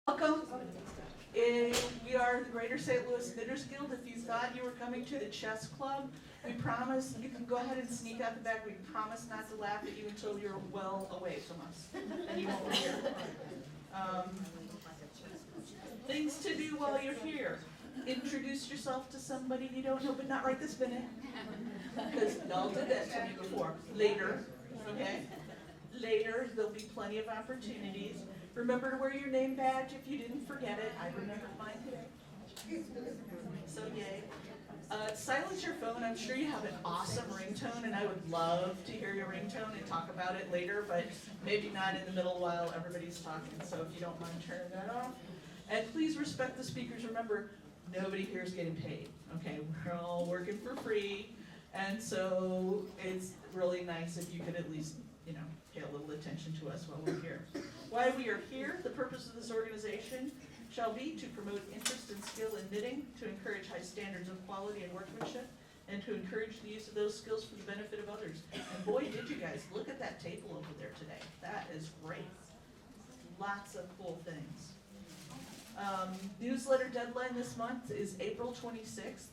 Welcome. We are the Greater St. Louis Knitters Guild. If you thought you were coming to the chess club, we promise, you can go ahead and sneak out the back. We promise not to laugh at you until you're well away from us, and you won't hear. Things to do while you're here. Introduce yourself to somebody you don't know, but not right this minute. Because y'all did that to me before. Later, okay? Later, there'll be plenty of opportunities. Remember to wear your name badge if you didn't forget it. I remembered mine today. So yay. Silence your phone. I'm sure you have an awesome ringtone, and I would love to hear your ringtone and talk about it later, but maybe not in the middle while everybody's talking. So if you don't mind turning that off. And please respect the speakers. Remember, nobody here is getting paid. Okay, we're all working for free, and so it's really nice if you could at least, pay a little attention to us while we're here. Why we are here, the purpose of this organization shall be to promote interest and skill in knitting, to encourage high standards of quality and workmanship, and to encourage the use of those skills for the benefit of others. And boy, did you guys look at that table over there today. That is great. Lots of cool things. Newsletter deadline this month is April 26th.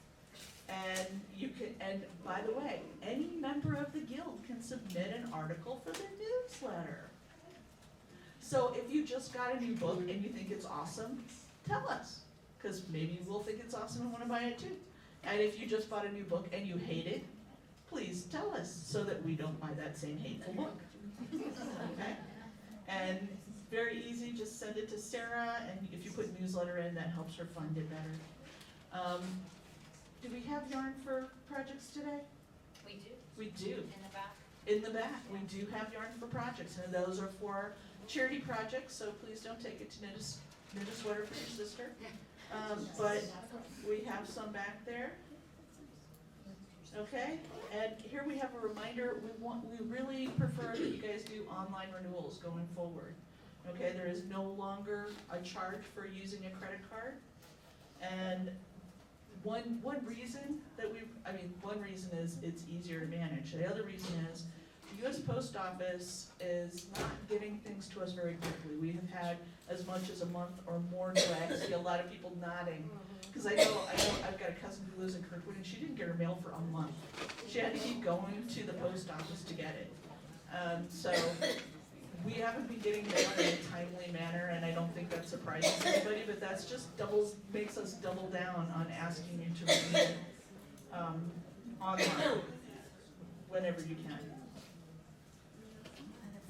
And by the way, any member of the guild can submit an article for the newsletter. So if you just got a new book and you think it's awesome, tell us, because maybe we'll think it's awesome and want to buy it too. And if you just bought a new book and you hate it, please tell us so that we don't buy that same hateful book. Okay? And very easy, just send it to Sarah, and if you put newsletter in, that helps her find it better. Do we have yarn for projects today? We do. We do. In the back. In the back, we do have yarn for projects, and those are for charity projects, so please don't take it to knit a sweater for your sister. But we have some back there. Okay, and here we have a reminder, we really prefer that you guys do online renewals going forward. Okay, there is no longer a charge for using a credit card. And one reason is it's easier to manage. The other reason is the US Post Office is not getting things to us very quickly. We have had as much as a month or more delay. I see a lot of people nodding. Because I know I've got a cousin who lives in Kirkwood, and she didn't get her mail for a month. She had to keep going to the post office to get it. So we haven't been getting mail in a timely manner, and I don't think that surprises anybody, but that's just makes us double down on asking you to read it online whenever you can.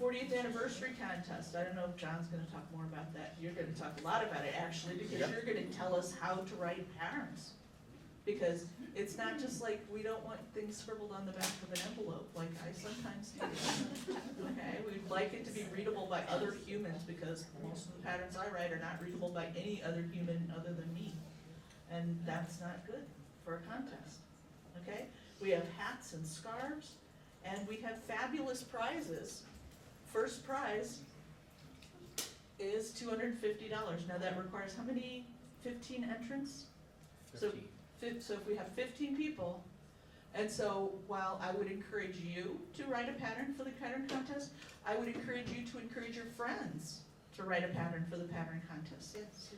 40th anniversary contest. I don't know if John's going to talk more about that. You're going to talk a lot about it actually, because you're going to tell us how to write patterns. Because it's not just like we don't want things scribbled on the back of an envelope like I sometimes do. Okay, we'd like it to be readable by other humans, because most of the patterns I write are not readable by any other human other than me. And that's not good for a contest. Okay, we have hats and scarves, and we have fabulous prizes. First prize is $250. Now that requires how many? 15 entrants? 15. So if we have 15 people, and so while I would encourage you to write a pattern for the pattern contest, I would encourage you to encourage your friends to write a pattern for the pattern contest. Yes.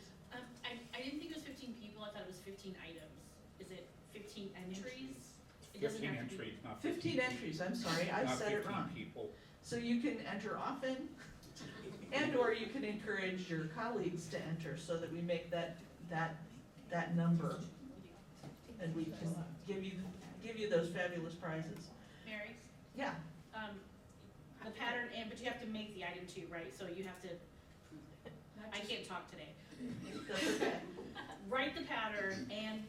I didn't think it was 15 people. I thought it was 15 items. Is it 15 entries? It doesn't 15 have to be. entries, not 15 entries, I'm sorry, I not said it 15 wrong. people. So you can enter often, and or you can encourage your colleagues to enter so that we make that number. And we can give you those fabulous prizes. Mary, Yeah, the pattern, but you have to make the item too, right? So you have to, I can't talk today. that's okay. Write the pattern and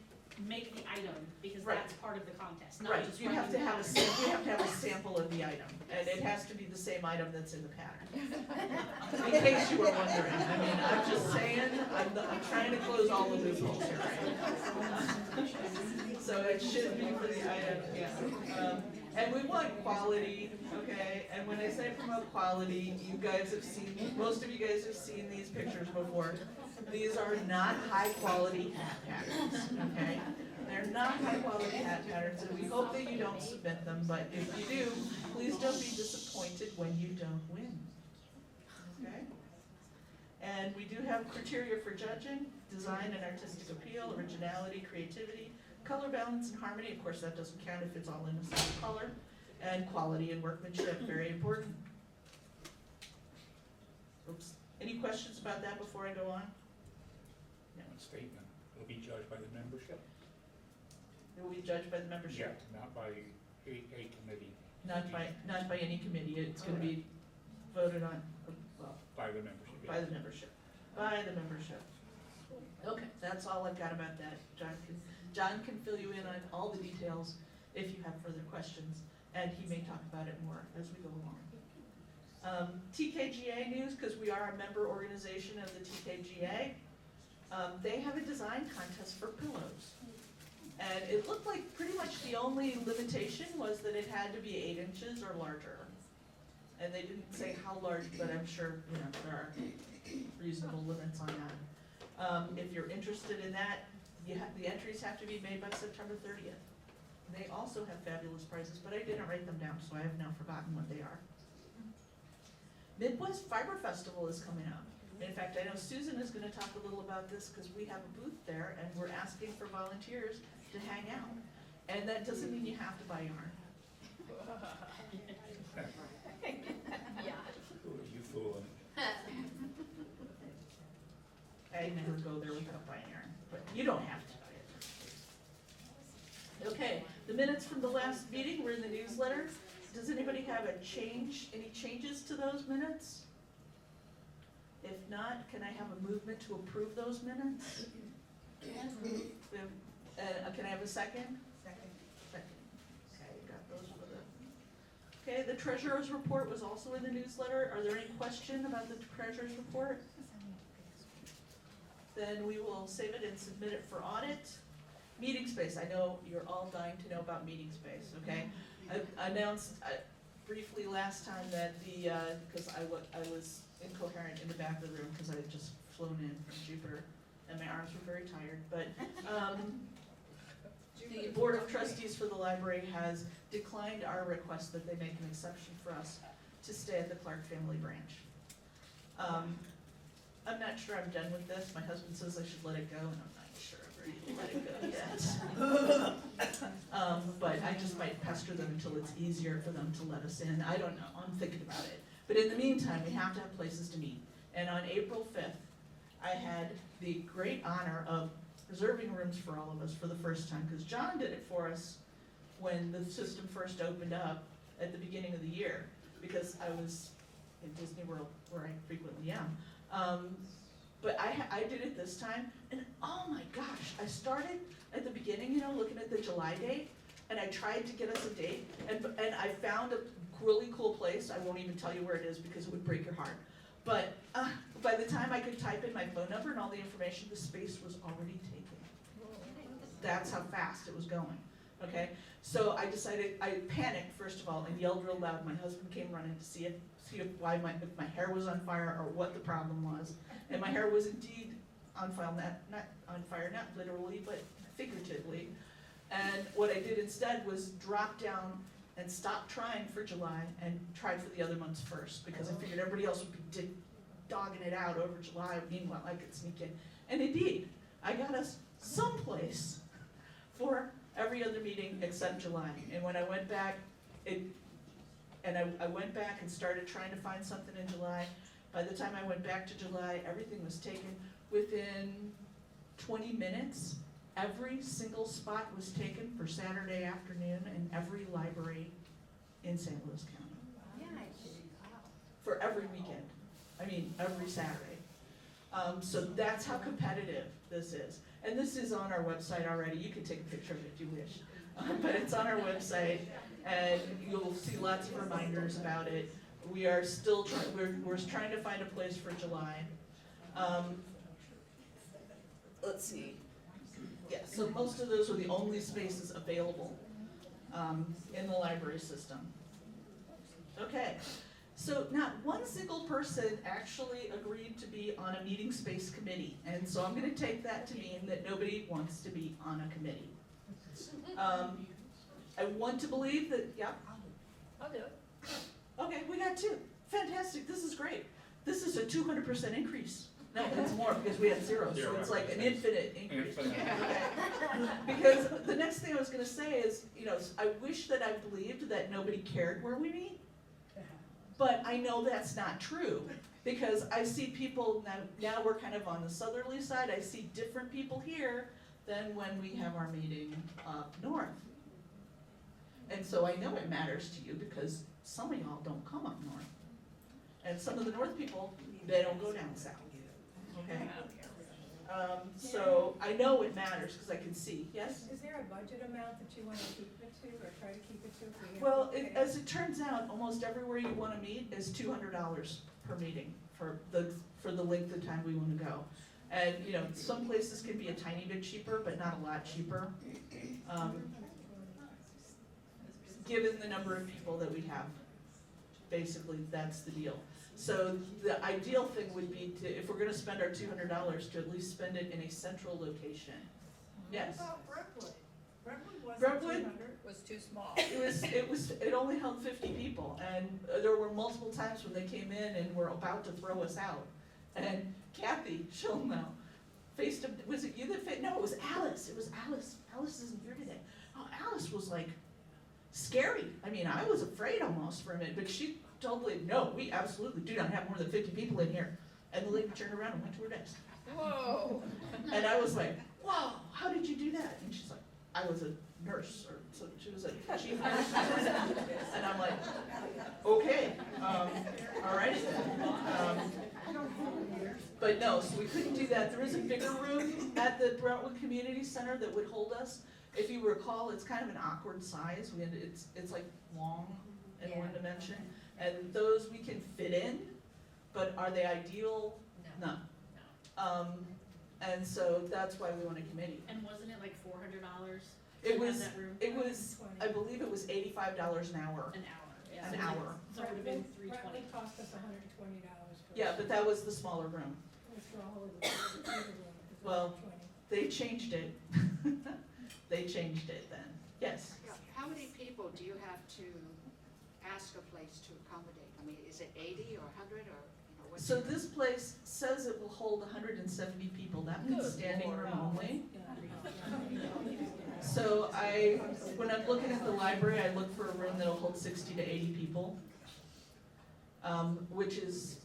make the item, because Right. that's part of the contest, not Right, just you have writing to the have pattern. we have to have a sample of the item, and it has to be the same item that's in the pattern. In case you were wondering, I mean, I'm just saying, I'm trying to close all the loopholes here, right? So it should be for the item, yeah. And we want quality, okay? And when I say promote quality, you guys have seen, most of you guys have seen these pictures before. These are not high quality hat patterns, okay? They're not high quality hat patterns, and we hope that you don't submit them, but if you do, please don't be disappointed when you don't win, okay? And we do have have criteria for judging, design and artistic appeal, originality, creativity, color balance and harmony, of course that doesn't count if it's all in a single color, and quality and workmanship, very important. Oops, any questions about that before I go on? One statement, will be judged by the membership? It will be judged by the membership, Not by a committee. not by any committee, it's gonna be voted on, well, By the membership. by the membership, by the membership. Okay, that's all I've got about that. John can fill you in on all the details if you have further questions, and he may talk about it more as we go along. TKGA news, because we are a member organization of the TKGA, they have a design contest for pillows. And it looked like pretty much the only limitation was that it had to be 8 inches or larger. And they didn't say how large, but I'm sure, there are reasonable limits on that. If you're interested in that, the entries have to be made by September 30th. They also have fabulous prizes, but I didn't write them down, so I have now forgotten what they are. Midwest Fiber Festival is coming up. In fact, I know Susan is gonna talk a little about this because we have a booth there and we're asking for volunteers to hang out. And that doesn't mean you have to buy yarn. Who are you fooling? I never go there without buying yarn, but you don't have to buy it. Okay, the minutes from the last meeting were in the newsletter. Does anybody have any changes to those minutes? If not, can I have a movement to approve those minutes? Can I have a second? Second. Okay, got those for the. Okay, the treasurer's report was also in the newsletter. Are there any question about the treasurer's report? Then we will save it and submit it for audit. Meeting space, I know you're all dying to know about meeting space, okay? I announced briefly last time that because I was incoherent in the back of the room because I had just flown in from Jupiter and my arms were very tired, but the Board of Trustees for the library has declined our request that they make an exception for us to stay at the Clark Family Branch. I'm not sure I'm done with this. My husband says I should let it go, and I'm not sure I'm ready to let it go yet. But I just might pester them until it's easier for them to let us in. I don't know. I'm thinking about it. But in the meantime, we have to have places to meet. And on April 5th, I had the great honor of reserving rooms for all of us for the first time, because John did it for us when the system first opened up at the beginning of the year, because I was in Disney World, where I frequently am. But I did it this time, and oh my gosh, I started at the beginning, looking at the July date, and I tried to get us a date, and I found a really cool place. I won't even tell you where it is because it would break your heart. But by the time I could type in my phone number and all the information, the space was already taken. That's how fast it was going, okay? So I decided, I panicked first of all and yelled real loud. My husband came running to see if my hair was on fire or what the problem was. And my hair was indeed on fire, not on fire, not literally, but figuratively. And what I did instead was drop down and stop trying for July and tried for the other months first, because I figured everybody else would be dogging it out over July. Meanwhile, I could sneak in. And indeed, I got us someplace for every other meeting except July. And when I went back, I went back and started trying to find something in July. By the time I went back to July, everything was taken. Within 20 minutes, every single spot was taken for Saturday afternoon in every library in St. Louis County. For every weekend. I mean, every Saturday. So that's how competitive this is. And this is on our website already. You can take a picture of it if you wish. But it's on our website, and you'll see lots of reminders about it. We are still we're trying to find a place for July. Let's see. Yeah, so most of those were the only spaces available in the library system. Okay, so not one single person actually agreed to be on a meeting space committee, and so I'm going to take that to mean that nobody wants to be on a committee. I want to believe that, yeah? I'll do it. Okay, we got 2. Fantastic, this is great. This is a 200% increase. No, it's more because we had zero, so Zero, it's like an okay. infinite increase. Infinite. Okay. Because the next thing I was gonna say is, you know, I wish that I believed that nobody cared where we meet. But I know that's not true, because I see people, now we're kind of on the southerly side, I see different people here than when we have our meeting up north. And so I know it matters to you because some of y'all don't come up north. And some of the north people, they don't go down south, okay? So I know it matters because I can see, yes? Is there a budget amount that you want to keep it to, or try to keep it to? if we have Well, to pay? as it turns out, almost everywhere you wanna meet is $200 per meeting for the length of time we wanna go. And, you know, some places can be a tiny bit cheaper, but not a lot cheaper. Given the number of people that we have, basically, that's the deal. So the ideal thing would be to, if we're gonna spend our $200, to at least spend it in a central location. Yes. What about Brentwood? Brentwood wasn't Brentwood? 200. Was too small. It only held 50 people, and there were multiple times when they came in and were about to throw us out. And Kathy, she'll know, was it you that no, it was Alice, Alice isn't here today. Oh, Alice was like scary, I mean, I was afraid almost for a minute, but she told the lady, no, we absolutely do not have more than 50 people in here. And the lady turned around and went to her desk. Whoa. And I was like, whoa, how did you do that? And she's like, I was a nurse, or so she was a chief nurse. And I'm like, okay, all right. But no, so we couldn't do that. There is a bigger room at the Brentwood Community Center that would hold us. If you recall, it's kind of an awkward size. It's like long in one dimension. And those we can fit in, but are they ideal? No. And so that's why we want a committee. And wasn't it like $400? It to have was, that room? it was, I believe it was $85 an hour. An hour, yeah. An So hour. So it would have been $320. Brentwood cost us $120. Yeah, but that was the smaller room. For all of the room. Well, they changed it. They changed it then. Yes. Yeah, how many people do you have to ask a place to accommodate? I mean, is it 80 or 100 or, you know, what's? So this place says it will hold 170 people. That means standing room only. So when I'm looking at the library, I look for a room that'll hold 60 to 80 people, which is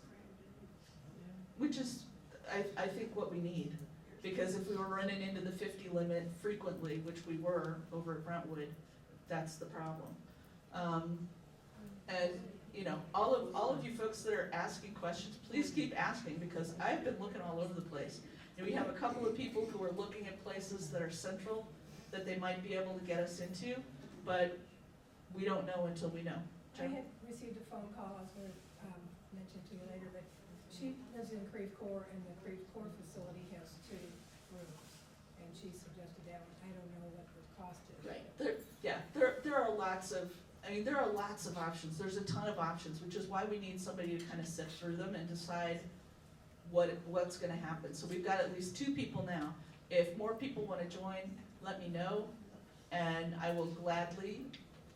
I think what we need. Because if we were running into the 50 limit frequently, which we were over at Brentwood, that's the problem. And you know, all of you folks that are asking questions, please keep asking, because I've been looking all over the place. And we have a couple of people who are looking at places that are central that they might be able to get us into, but we don't know until we know. I had received a phone call, I was going to mention to you later, but she lives in Creve Coeur, and the Creve Coeur facility has 2 rooms, and she suggested that one. I don't know what the cost is. Right, there are lots of, there are lots of options, there's a ton of options, which is why we need somebody to kind of sift through them and decide what's gonna happen. So we've got at least 2 people now. If more people wanna join, let me know, and I will gladly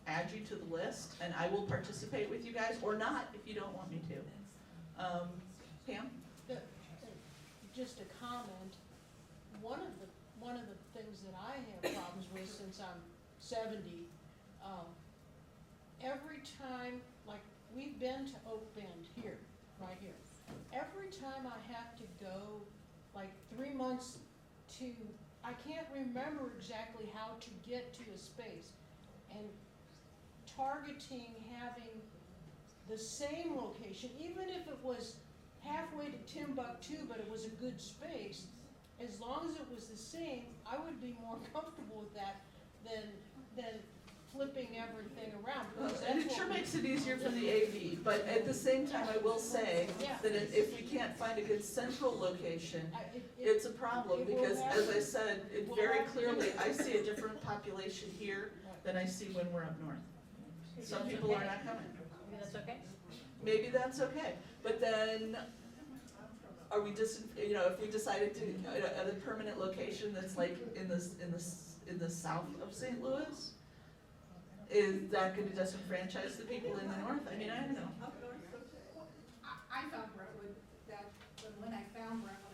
add you to the list, and I will participate with you guys, or not, if you don't want me to. Pam? Just a comment, one of the things that I have problems with since I'm 70, every time, like, we've been to Oak Bend here, right here. Every time I have to go, like 3 months to, I can't remember exactly how to get to a space. And targeting having the same location, even if it was halfway to Timbuktu, but it was a good space, as long as it was the same, I would be more comfortable with that than flipping everything around. because And it that's sure what we- makes it easier for the AV, but at the same time, I will say Yeah. that if we can't find a good central location, it- it's a problem, it will because have- as I said, it will very have- clearly, I see a different population here than I see when we're up north. Some people are not coming. Maybe that's okay? Maybe that's okay, but then, are we just, if we decided to, at a permanent location that's like in the south of St. Louis, is that gonna disenfranchise the people in the north? I mean, I don't know. I thought Brentwood, when I found Brentwood,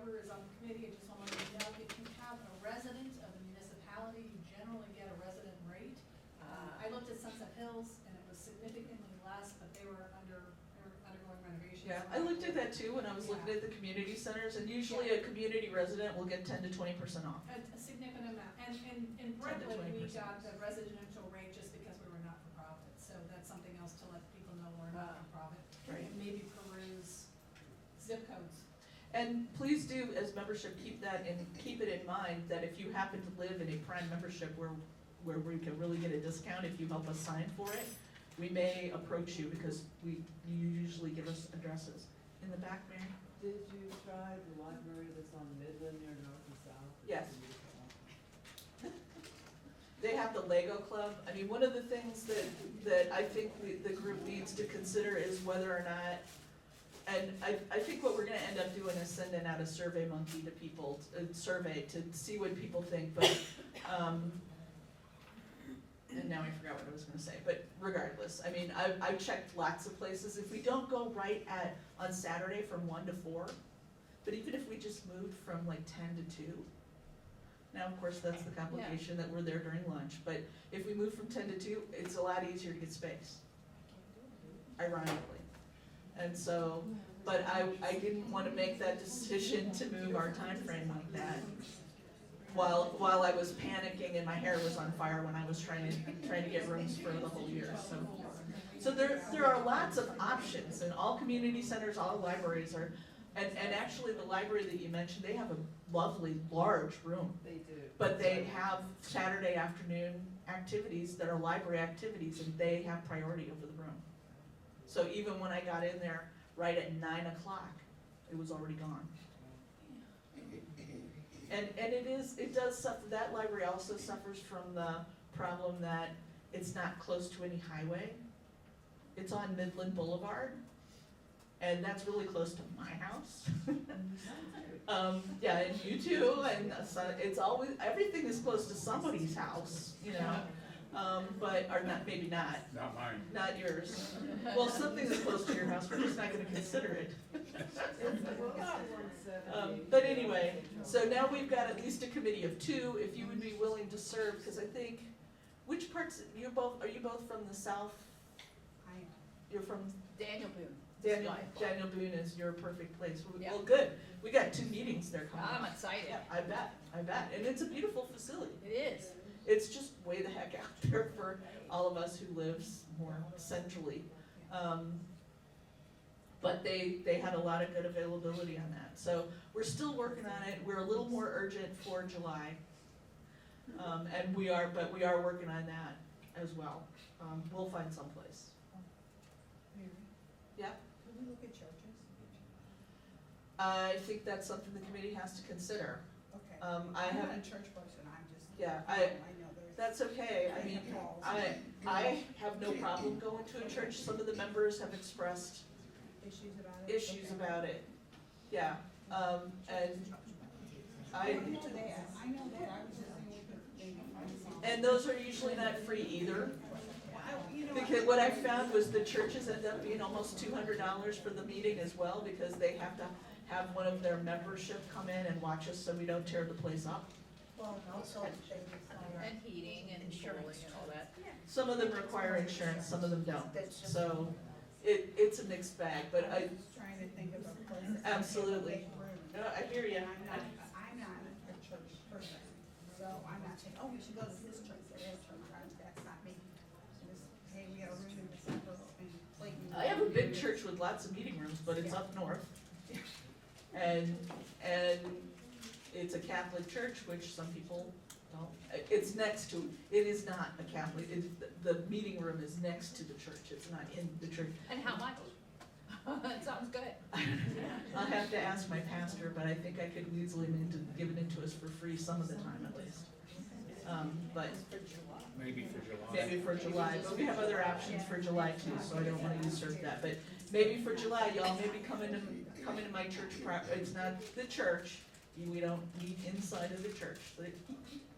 whoever is on the committee, I just want to know, if you have a resident of the municipality, you generally get a resident rate. I looked at Sunset Hills, and it was significantly less, but they were undergoing renovations. Yeah, I looked at that too when I was looking at the community centers, and usually a community resident will get 10 to 20% off. A significant amount, and in 10 to Brentwood, we 20%. got the residential rate just because we were not-for-profit, so that's something else to let people know we're not-for-profit. Right. And maybe peruse zip codes. And please do, as membership, keep it in mind that if you happen to live in a Prime membership where we can really get a discount if you help us sign for it, we may approach you because you usually give us addresses. In the back, Mary? Did you try the library that's on Midland near North and South? Yes. They have the Lego Club. I mean, one of the things that I think the group needs to consider is whether or not, and I think what we're gonna end up doing is sending out a Survey Monkey to people, a survey to see what people think, but, and now I forgot what I was gonna say, but regardless, I mean, I've checked lots of places. If we don't go right on Saturday from 1 to 4, but even if we just moved from like 10 to 2, now, of course, that's the complication that we're there during lunch, but if we move from 10 to 2, it's a lot easier to get space, ironically. And so, but I didn't wanna make that decision to move our time frame like that while I was panicking and my hair was on fire when I was trying to get rooms for the whole year, so. So there are lots of options, and all community centers, all libraries are, and actually the library that you mentioned, they have a lovely, large room. They do. But they have Saturday afternoon activities that are library activities, and they have priority over the room. So even when I got in there right at 9 o'clock, it was already gone. And it does suffer, that library also suffers from the problem that it's not close to any highway. It's on Midland Boulevard, and that's really close to my house. Yeah, and you too, and so it's always, everything is close to somebody's house, you know, but, or not, maybe not, Not mine. not yours. Well, something that's close to your house, we're just not gonna consider it. But anyway, so now we've got at least a committee of 2, if you would be willing to serve, because I think, which parts, are you both from the south? I am. You're from, Daniel Boone. Daniel Boone is your perfect place. Well, Yeah. good, we got 2 meetings there coming I'm up. excited. I bet, and it's a beautiful facility. It is. It's just way the heck out there for all of us who lives more centrally. But they had a lot of good availability on that. So we're still working on it. We're a little more urgent for July. And we are working on that as well. We'll find someplace. Mary? Yeah? Can we look at churches? I think that's something the committee has to consider. Okay. I I'm not haven't, a church person, I'm just. yeah, I know there's. that's okay. I mean, I have no problem going to a church. Some of the members have expressed Issues about it? issues Okay. about it. Yeah, and I know that, I know that, I was just saying we could maybe find something. and those are usually not free either. You know, Because what I found was the churches end up being almost $200 for the meeting as well, because they have to have one of their membership come in and watch us so we don't tear the place up. well, also, they require. And heating and insurance and all that. Some of them require insurance, some of them don't. So it's a mixed bag, but I, was trying to think of a place. that Absolutely. has a big room. I hear you. I'm not a church person, so I'm not saying, oh, we should go to this church or that church, that's not me. Just, hey, we got a room in December and Clayton. I have a big church with lots of meeting rooms, but it's up north. And it's a Catholic church, which some people don't, it's next to, it is not a Catholic, the meeting room is next to the church, it's not in the church. And how much? That sounds good. I'll have to ask my pastor, but I think I could weasel him into giving it to us for free some of the time at least. But Maybe for July. maybe for July, but we have other options for July too, so I don't wanna usurp that, but maybe for July, y'all maybe come into my church, it's not the church, we don't meet inside of the church. The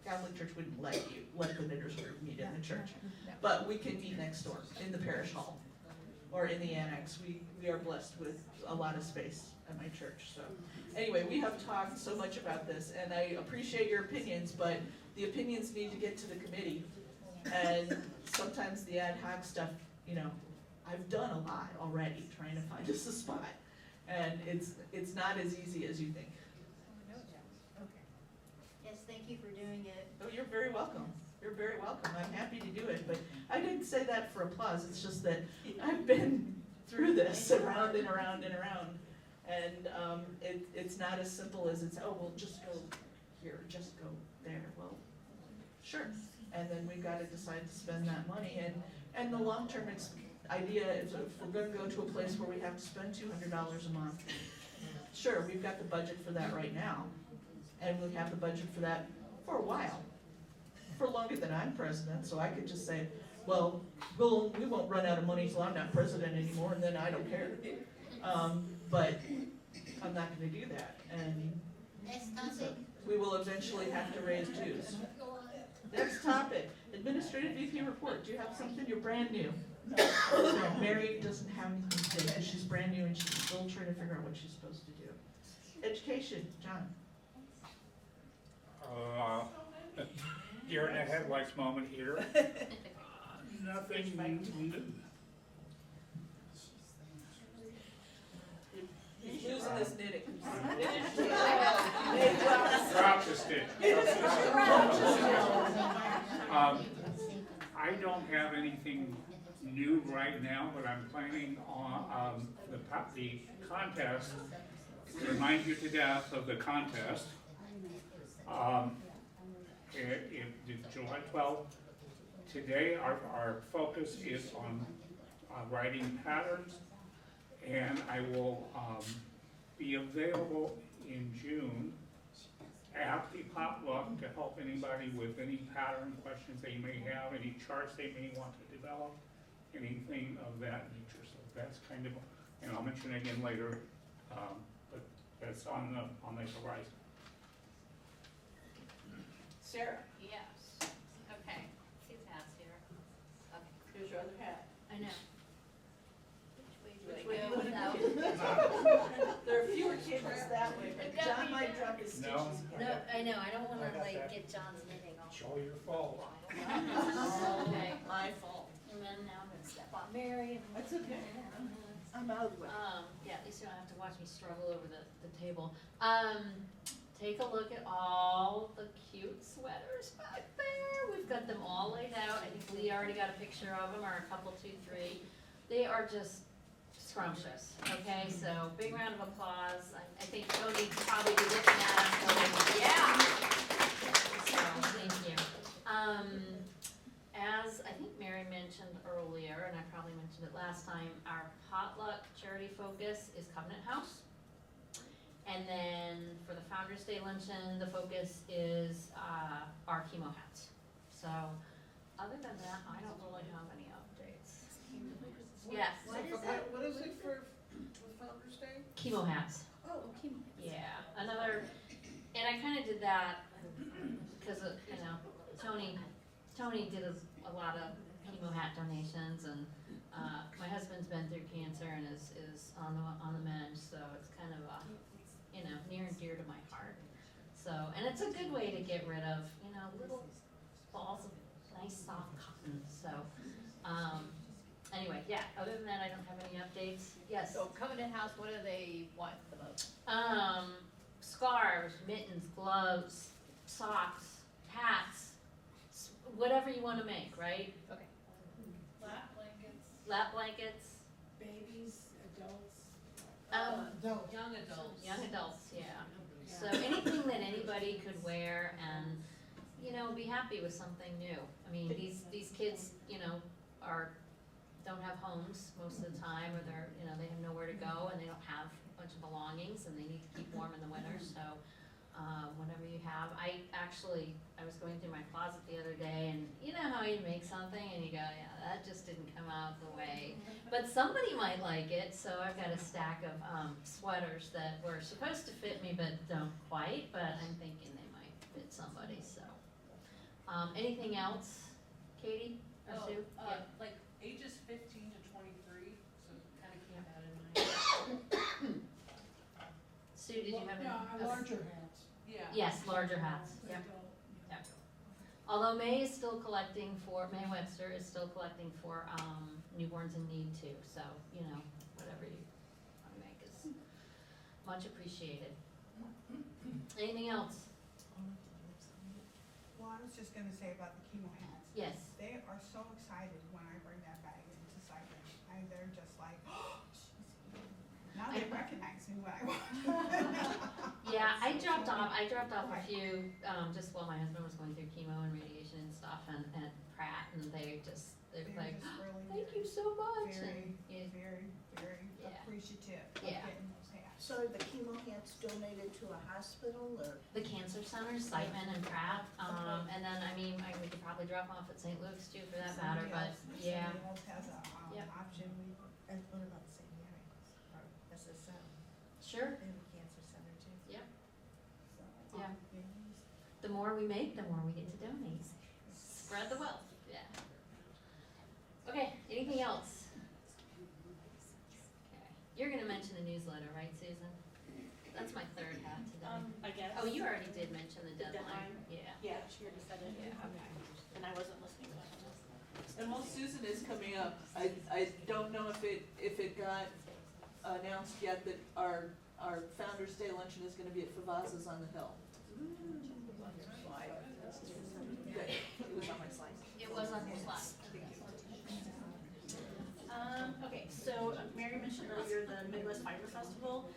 Catholic church wouldn't let the knitters group meet in the church, but we can meet next door in the parish hall. or in the annex. We are blessed with a lot of space at my church, so. Anyway, we have talked so much about this, and I appreciate your opinions, but the opinions need to get to the committee. And sometimes the ad hoc stuff, you know, I've done a lot already trying to find us a spot. And it's not as easy as you think. Yes, thank you for doing it. Oh, you're very welcome. You're very welcome. I'm happy to do it, but I didn't say that for applause. It's just that I've been through this around and around and around. And it's not as simple as it's, oh, well, just go here, just go there. Well, sure. And then we've got to decide to spend that money. And the long-term idea is if we're going to go to a place where we have to spend $200 a month, sure, we've got the budget for that right now. And we have the budget for that for a while, for longer than I'm president, so I could just say, well, we won't run out of money till I'm not president anymore, and then I don't care. But I'm not gonna do that, and so we will eventually have to raise dues. Next topic, administrative VP report. Do you have something? You're brand new. No, Mary doesn't have anything today, because she's brand new and she's still trying to figure out what she's supposed to do. Education, John. Deer in the headlights moment here. Nothing new. He's losing his knitting. Drop the stick. I don't have anything new right now, but I'm planning on the contest. To remind you to death of the contest. It's July 12th. Today, our focus is on writing patterns, and I will be available in June at the potluck to help anybody with any pattern questions they may have, any charts they may want to develop, anything of that nature. So that's kind of, and I'll mention it again later, but that's on the horizon. Sarah, Yes, okay, see the hats here. Okay, here's your other hat. I know. Which Which way way do do I you go wanna without? There are fewer cables that way, but John might drop his stitches No. No, again. I know, I don't I wanna got like that. get John's knitting all. It's all your fault. Okay, My fault. and then now I'm gonna step on Mary. and- That's okay. I'm out of the way. Yeah, at least you don't have to watch me struggle over the table. Take a look at all the cute sweaters back there. We've got them all laid out. I think Lee already got a picture of them, or a couple, 2, 3. They are just scrumptious, okay? So big round of applause. I think Tony probably be looking at us going, yeah. So, thank you. As I think Mary mentioned earlier, and I probably mentioned it last time, our potluck charity focus is Covenant House. And then for the Founders Day luncheon, the focus is our chemo hats. So other than that, I don't really have any updates. Yes, What is it for Founder's Day? chemo hats. Oh, chemo. Yeah, another, and I kinda did that because of, you know, Tony did a lot of chemo hat donations, and my husband's been through cancer and is on the mend, so it's kind of you know, near and dear to my heart. So, and it's a good way to get rid of, you know, little balls of nice soft cotton. So, anyway, yeah, other than that, I don't have any updates. Yes. So Covenant House, what do they want the most? Scarves, mittens, gloves, socks, hats, whatever you want to make, right? Okay. Lap blankets, Lap blankets, babies, adults. Adult. Young adults. young adults, yeah. So anything that anybody could wear and, you know, be happy with something new. I mean, these kids, you know, don't have homes most of the time, or they're, you know, they have nowhere to go and they don't have a bunch of belongings and they need to keep warm in the winter, so, whatever you have. I was going through my closet the other day, and you know how you make something and you go, yeah, that just didn't come out the way, but somebody might like it, so I've got a stack of, sweaters that were supposed to fit me but don't quite, but I'm thinking they might fit somebody, so. Anything else, Katie or Sue? Yeah. Like ages 15 to 23, so have Yeah, a- larger hats. Yeah. Yes, larger hats, yep. Yep. Although May is still collecting for, May Webster is still collecting for, newborns in need too, so, you know, whatever you wanna make is much appreciated. Anything else? Well, I was just gonna say about the chemo hats. Yes. They are so excited when I bring that bag into Cypress. They're just like, oh, she's here. Now they recognize me when I walk. Yeah, I dropped off a few, just while my husband was going through chemo and radiation and stuff, and Pratt, and they're They're like, just really thank you so much. very, And, very, very Yeah. appreciative of Yeah. getting those hats. So are the chemo hats donated to a hospital or? the cancer centers, Siteman and Pratt, and then, we could probably drop off at St. Luke's too for that matter, but, yeah. Somebody else has a, Yep. option. And what about the St. Mary's or SSM? Sure, They have a cancer center too. Yep. So, Yeah. yeah. the more we make, the more we get to donate. Spread the wealth, yeah. Okay, anything else? Okay, you're gonna mention the newsletter, right, Susan? That's my third hat today. I guess. Oh, you already did mention the The deadline, deadline? yeah. Yeah, she already said it. Yeah, okay. And I wasn't listening to it. And while Susan is coming up, I don't know if it got announced yet that our Founder's Day luncheon is gonna be at Favazza's on the Hill. Good, it was on my slide. It was on your slide. Okay, so Mary mentioned earlier the Midwest Fiber Festival.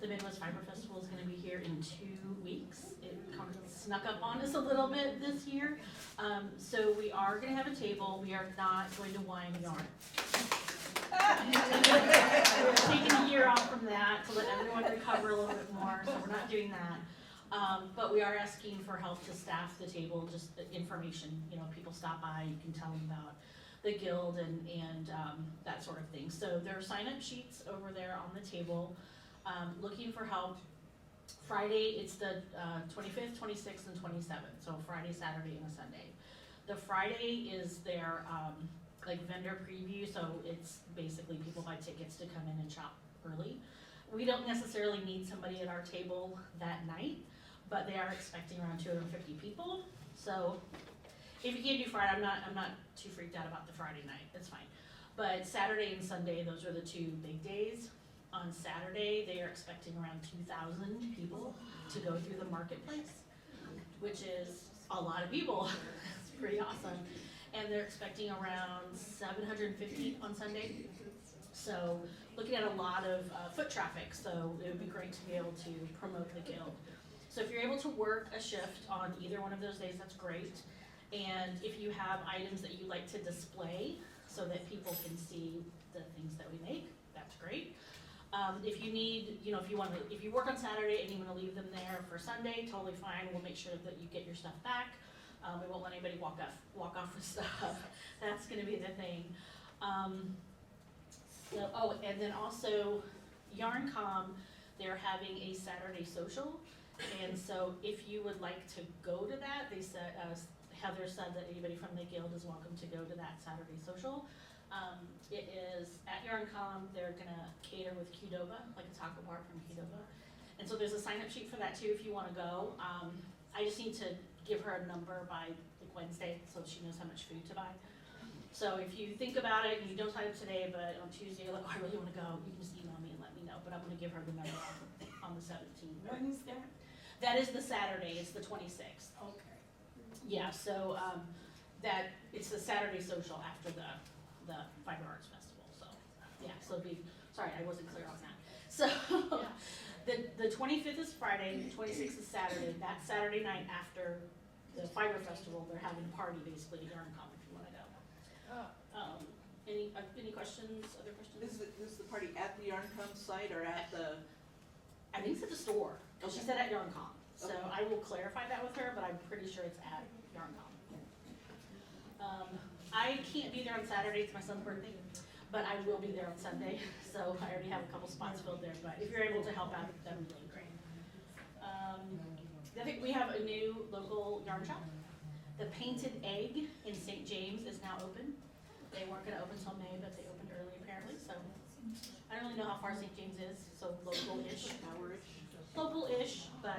The Midwest Fiber Festival is gonna be here in 2 weeks. It kind of snuck up on us a little bit this year. So we are gonna have a table, we are not going to wine and yarn. We're taking a year off from that to let everyone recover a little bit more, so we're not doing that. But we are asking for help to staff the table, just the information, people stop by, you can tell them about the guild and that sort of thing. So there are sign-up sheets over there on the table, looking for help. Friday, it's the 25th, 26th, and 27th, so Friday, Saturday, and a Sunday. The Friday is their vendor preview, so it's basically people buy tickets to come in and shop early. We don't necessarily need somebody at our table that night, but they are expecting around 250 people. So if you can't do Friday, I'm not too freaked out about the Friday night, it's fine. But Saturday and Sunday, those are the 2 big days. On Saturday, they are expecting around 2,000 people to go through the marketplace, which is a lot of people. It's pretty awesome. And they're expecting around 750 on Sunday. So looking at a lot of foot traffic, so it would be great to be able to promote the guild. So if you're able to work a shift on either one of those days, that's great. And if you have items that you'd like to display so that people can see the things that we make, that's great. If you need, if you work on Saturday and you wanna leave them there for Sunday, totally fine, we'll make sure that you get your stuff back. We won't let anybody walk off with stuff, that's gonna be the thing. And then also, YarnCom, they're having a Saturday social, and so if you would like to go to that, they said, Heather said that anybody from the guild is welcome to go to that Saturday social. It is at YarnCom, they're gonna cater with Qdoba, like a taco bar from Qdoba. And so there's a sign-up sheet for that too, if you wanna go. I just need to give her a number by like Wednesday, so she knows how much food to buy. So if you think about it and you don't sign up today, but on Tuesday you're like, oh, I really wanna go, you can just email me and let me know, but I'm gonna give her the number on the 17th. When is that? That is the Saturday, it's the 26th. Okay. Yeah, so, it's the Saturday social after the Fiber Arts Festival, so, yeah, so sorry, I wasn't clear on that. So, the 25th is Friday, the 26th is Saturday. That Saturday night after the Fiber Festival, they're having a party basically at YarnCom if you wanna go. Any questions, other questions? Is the party at the YarnCom site or at the? I think it's at the store, cause she Okay. said at YarnCom, so Okay. I will clarify that with her, but I'm pretty sure it's at YarnCom. I can't be there on Saturday, it's my son's birthday, but I will be there on Sunday, so I already have a couple spots filled there, but if you're able to help out, that'd be really great. I think we have a new local yarn shop. The Painted Egg in St. James is now open. They weren't gonna open till May, but they opened early apparently, so I don't really know how far St. James is, so local-ish. Local-ish, but,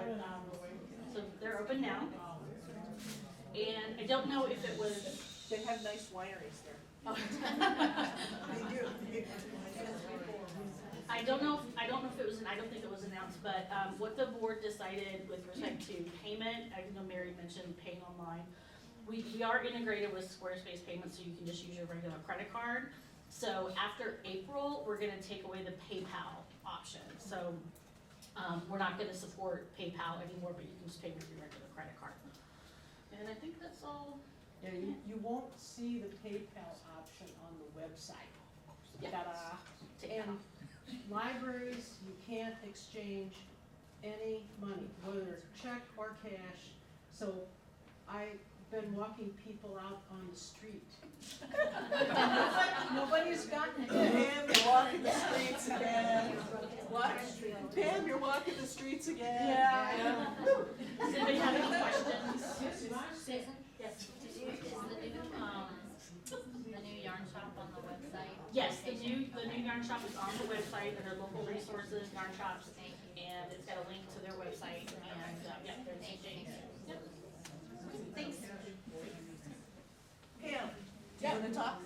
so they're open now. And I don't know if it was. They have nice wineries there. I don't know if it was, I don't think it was announced, but, what the board decided with respect to payment, I know Mary mentioned paying online. We are integrated with Squarespace payments, so you can just use your regular credit card. So after April, we're gonna take away the PayPal option, so, we're not gonna support PayPal anymore, but you can just pay with your regular credit card. And I think that's all. Yeah, you won't see the PayPal option on the website. Yeah. Ta-da. TikTok. And libraries, you can't exchange any money, whether it's check or cash. So I've been walking people out on the street. Nobody's gotten it. Pam, you're walking the streets again. What? Pam, you're walking the streets again. Yeah. Does anybody have any questions? Susan? Yes. Is the new yarn shop on the website? Yes, the new yarn shop is on the website, under local resources, yarn shops, Thank you. and it's got a link to their website, and, yeah, they're in St. James. Yep. Thanks. Pam, do you wanna talk?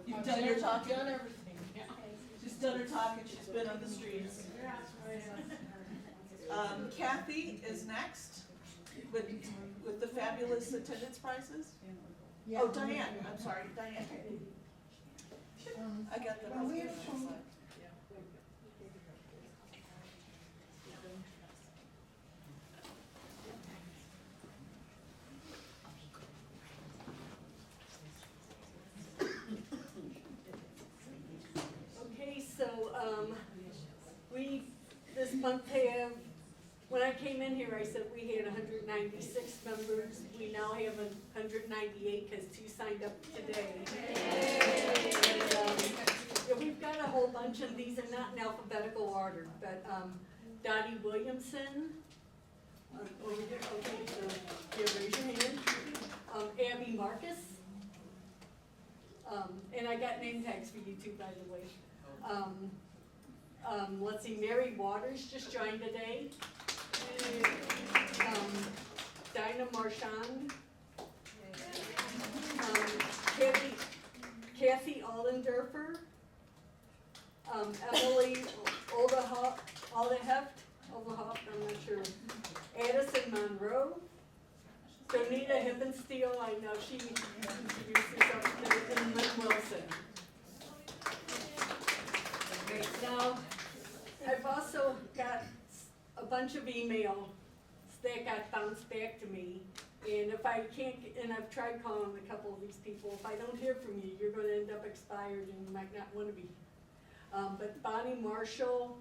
You've I've done your talking? Done everything, yeah. She's done her talking, she's been on the streets. Kathy is next with the fabulous attendance prizes. Oh, Diane, I'm sorry, Diane. I got that. Well, we have some- Okay, so, we, this month have, when I came in here, I said we had 196 members. We now have 198 because 2 signed up today. And, yeah, we've got a whole bunch of these, are not in alphabetical order, but, Dottie Williamson, over here, okay, so, here, raise your hand. Abby Marcus. And I got name tags for you too, by the way. Let's see, Mary Waters just joined today. Dinah Marchand. Kathy Allendorfer. Emily Aldeheft, I'm not sure. Addison Monroe. Donita Hibbensteel, I know she introduced herself today, and Lynn Wilson. Now, I've also got a bunch of emails that got bounced back to me. And if I can't, and I've tried calling a couple of these people, if I don't hear from you, you're gonna end up expired and you might not wanna be. But Bonnie Marshall,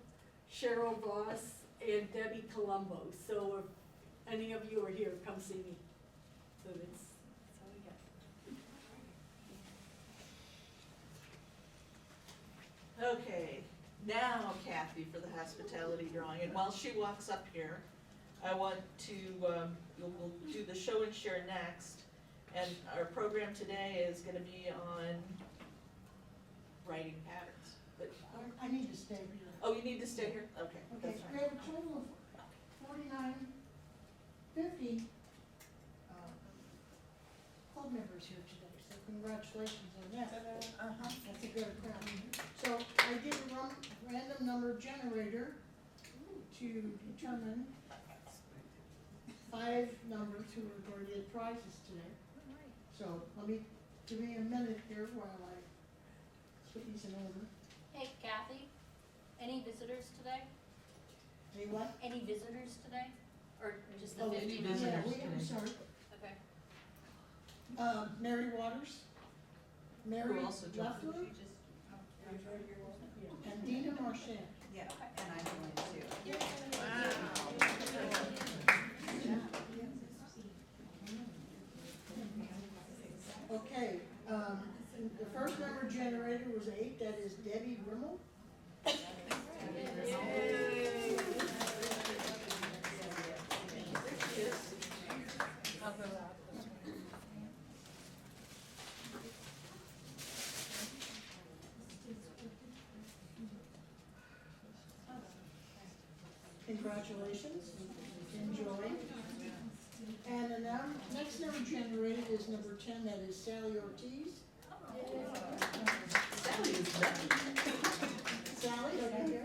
Cheryl Voss, and Debbie Colombo. So if any of you are here, come see me. So that's all we got. Okay, now Kathy for the hospitality drawing, and while she walks up here, I want to, we'll do the show and share next, and our program today is gonna be on writing patterns, but, I need to stay here. oh, you need to stay here? Okay, Okay, that's we fine. have a total of 4950 club members here today, so congratulations on that. That's a good crowd. So I did a random number generator to determine 5 numbers who are going to get prizes today. So give me a minute here while I put these in order. Hey Kathy, any visitors today? Hey, what? Any visitors today? Or just the Oh, 50 any members? visitors. Yeah, I'm sorry. Okay. Mary Waters, Mary Who also joined? Leffler, and Dina Marchand. Yeah, and I'm going to. Okay, the first number generator was 8, that is Debbie Rimmel. congratulations, enjoy. And the next number generated is number 10, that is Sally Ortiz. Sally is lucky. Sally, over here.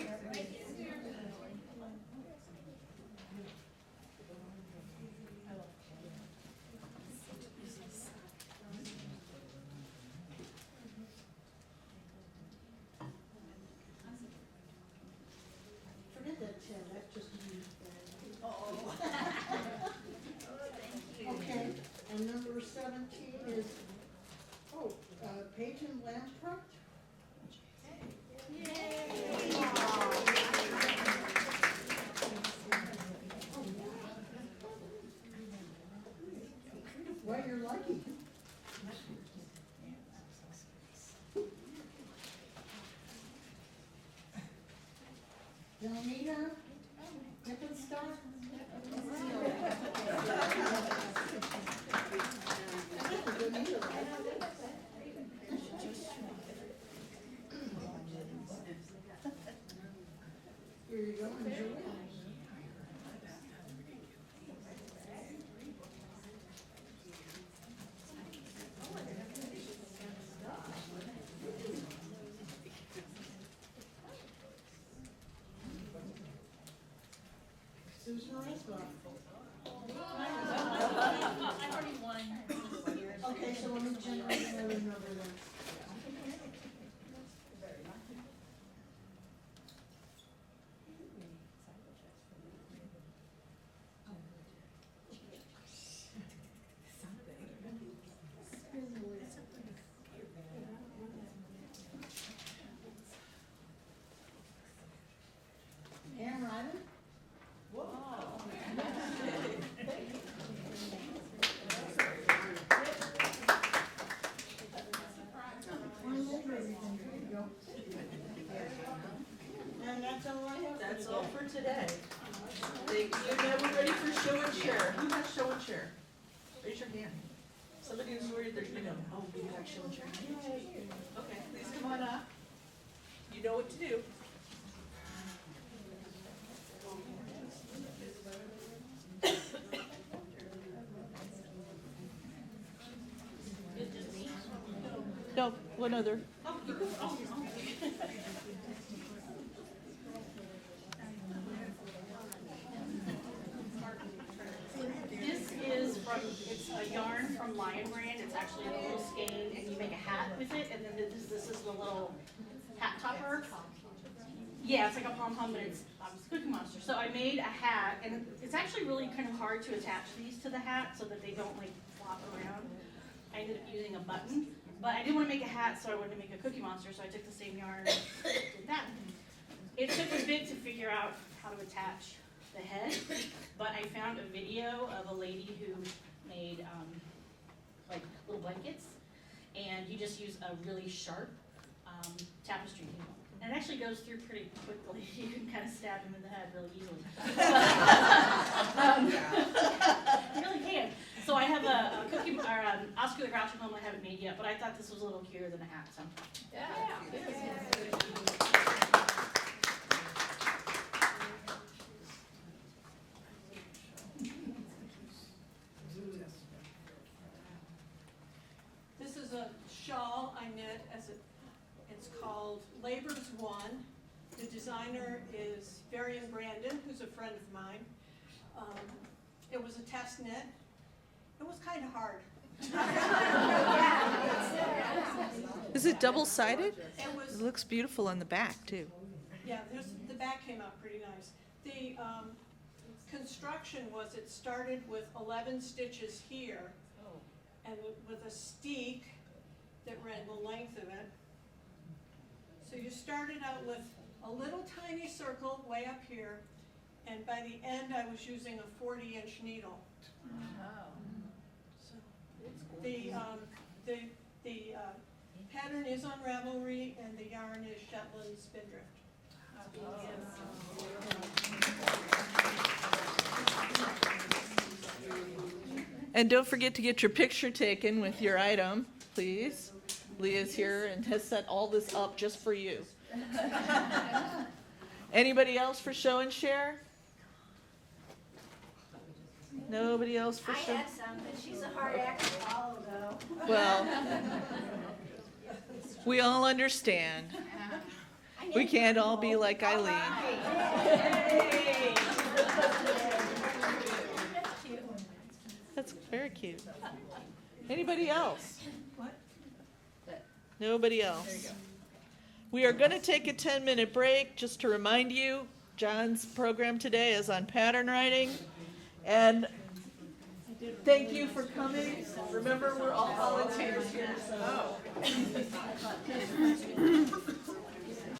Forget that 10, that's just me. Okay, and number 17 is, Peyton Lamprecht. Well, you're lucky. Delmita Hippenstock. Here you go, enjoy. Susan Reisbach. I already won. Okay, so let me generate another number then. Ann Ryden? And that's all I have. That's all for today. Thank you. Now we're ready for show and share. Who has show and share? Raise your hand. Somebody who's worried they're, oh, we got show and share. Okay, please come on up. You know what to do. No, one other. This is it's a yarn from Lion Brand. It's actually a little skein, and you make a hat with it, and then this is the little hat topper. Yeah, it's like a pom-pom, but it's Cookie Monster. So I made a hat, and it's actually really kind of hard to attach these to the hat so that they don't like flop around. I ended up using a button, but I didn't want to make a hat, so I wanted to make a Cookie Monster, so I took the same yarn and did that. It took a bit to figure out how to attach the head, but I found a video of a lady who made like little blankets, and you just use a really sharp tapestry needle. And it actually goes through pretty quickly. You can kind of stab him in the head really easily. You really can. So I have a cookie, or Oscar the Groucho home. I haven't made yet, but I thought this was a little cuter than a hat. So. This is a shawl I knit it's called Labor's One. The designer is Varian Brandon, who's a friend of mine. It was a test knit. It was kind of hard. Is it double-sided? It It looks beautiful on the back, too. Yeah, the back came out pretty nice. The construction was, it started with 11 stitches here, and with a steek that ran the length of it. So you started out with a little tiny circle way up here, and by the end I was using a 40-inch needle. So the pattern is on Ravelry, and the yarn is Shetland Spindrift. And don't forget to get your picture taken with your item, please. Leah's here and has set all this up just for you. Anybody else for show and share? Nobody else for I sure? had some, but she's a hard act to follow though. Well, we all understand. I We need can't all one be more. like Eileen. That's very cute. Anybody else? What? Nobody else. We are gonna take a 10-minute break, just to remind you, John's program today is on pattern writing. And thank you for coming. Remember, we're all volunteers here, so.